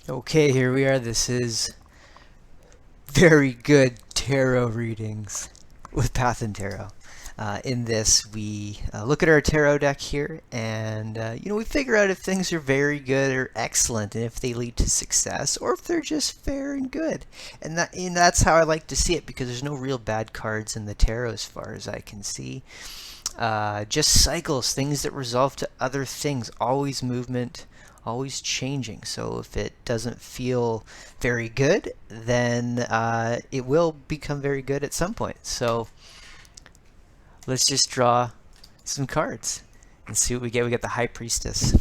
Okay, here we are. This is very good tarot readings with PathandTarot. In this, we look at our tarot deck here, and we figure out if things are very good or excellent, and if they lead to success, or if they're just fair and good. And that's how I like to see it, because there's no real bad cards in the tarot as far as I can see. Just cycles, things that resolve to other things, always movement, always changing. So if it doesn't feel very good, then it will become very good at some point. So let's just draw some cards and see what we get. We get the High Priestess.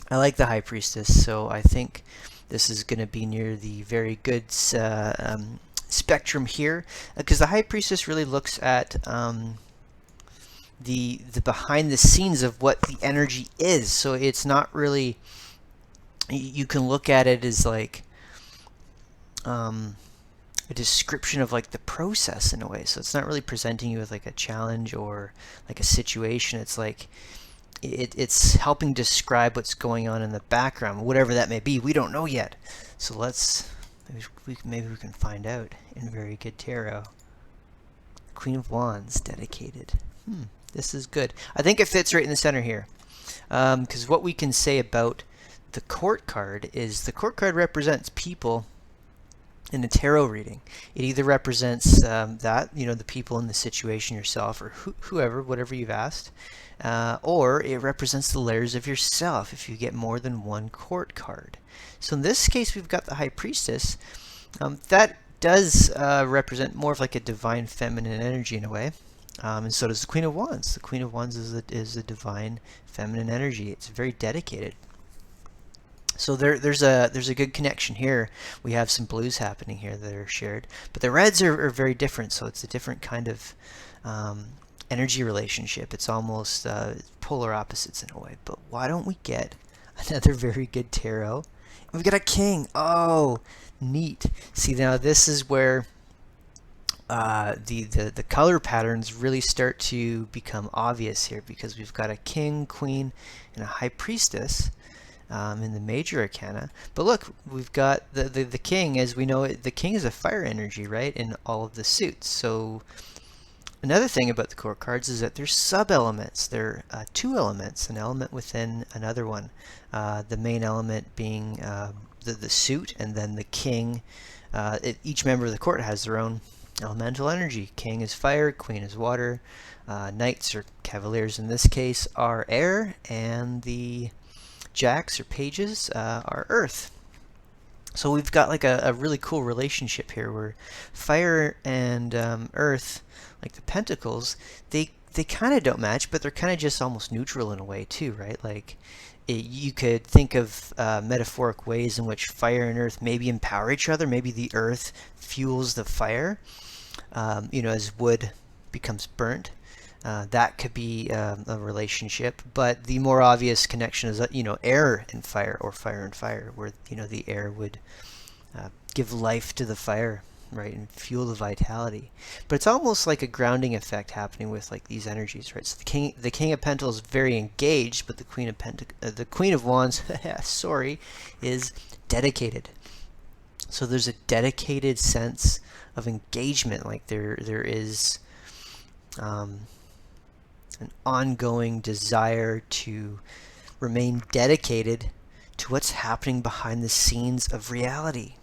I like the High Priestess, so I think this is going to be near the very good spectrum here, because the High Priestess really looks at the behind the scenes of what the energy is. So it's not really, you can look at it as like a description of like the process in a way. So it's not really presenting you with like a challenge or like a situation. It's like it's helping describe what's going on in the background, whatever that may be. We don't know yet. So maybe we can find out in very good tarot. Queen of Wands, dedicated. This is good. I think it fits right in the center here, because what we can say about the Court card is the Court card represents people in a tarot reading. It either represents the people in the situation, yourself, or whoever, whatever you've asked, or it represents the layers of yourself if you get more than one Court card. So in this case, we've got the High Priestess. That does represent more of like a divine feminine energy in a way. And so does the Queen of Wands. The Queen of Wands is a divine feminine energy. It's very dedicated. So there's a good connection here. We have some blues happening here that are shared, but the reds are very different. So it's a different kind of energy relationship. It's almost polar opposites in a way. But why don't we get another very good tarot? We've got a king. Oh, neat. See, now this is where the color patterns really start to become obvious here, because we've got a king, queen, and a high priestess in the major arcana. But look, we've got the king. As we know, the king is a fire energy, right, in all of the suits. So another thing about the Court cards is that they're sub-elements. They're two elements, an element within another one. The main element being the suit, and then the king. Each member of the Court has their own elemental energy. King is fire, queen is water, knights or cavaliers in this case are air, and the jacks or pages are earth. So we've got like a really cool relationship here where fire and earth, like the pentacles, they kind of don't match, but they're kind of just almost neutral in a way too, right? Like you could think of metaphoric ways in which fire and earth maybe empower each other. Maybe the earth fuels the fire, as wood becomes burnt. That could be a relationship, but the more obvious connection is air and fire, or fire and fire, where the air would give life to the fire, right, and fuel the vitality. But it's almost like a grounding effect happening with like these energies, right? So the king of pentacles is very engaged, but the queen of wands, sorry, is dedicated. So there's a dedicated sense of engagement, like there is an ongoing desire to remain dedicated to what's happening behind the scenes of reality.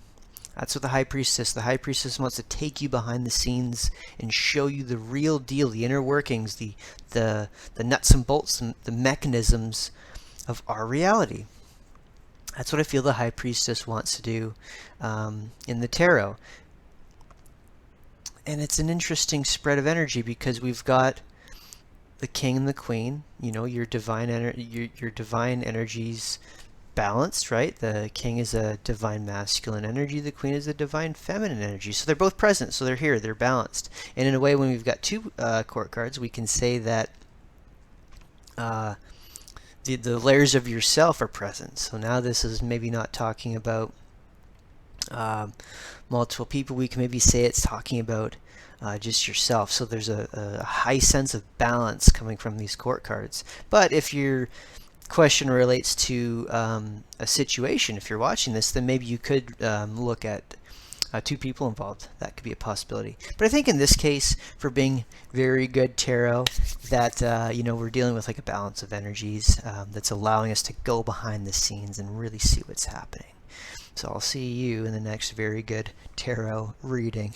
That's what the High Priestess. The High Priestess wants to take you behind the scenes and show you the real deal, the inner workings, the nuts and bolts, and the mechanisms of our reality. That's what I feel the High Priestess wants to do in the tarot. And it's an interesting spread of energy, because we've got the king and the queen, your divine energies balanced, right? The king is a divine masculine energy, the queen is a divine feminine energy. So they're both present, so they're here, they're balanced. And in a way, when we've got two Court cards, we can say that the layers of yourself are present. So now this is maybe not talking about multiple people. We can maybe say it's talking about just yourself. So there's a high sense of balance coming from these Court cards. But if you're question relates to a situation, if you're watching this, then maybe you could look at two people involved. That could be a possibility. But I think in this case, for being very good tarot, that we're dealing with like a balance of energies that's allowing us to go behind the scenes and really see what's happening. So I'll see you in the next very good tarot reading.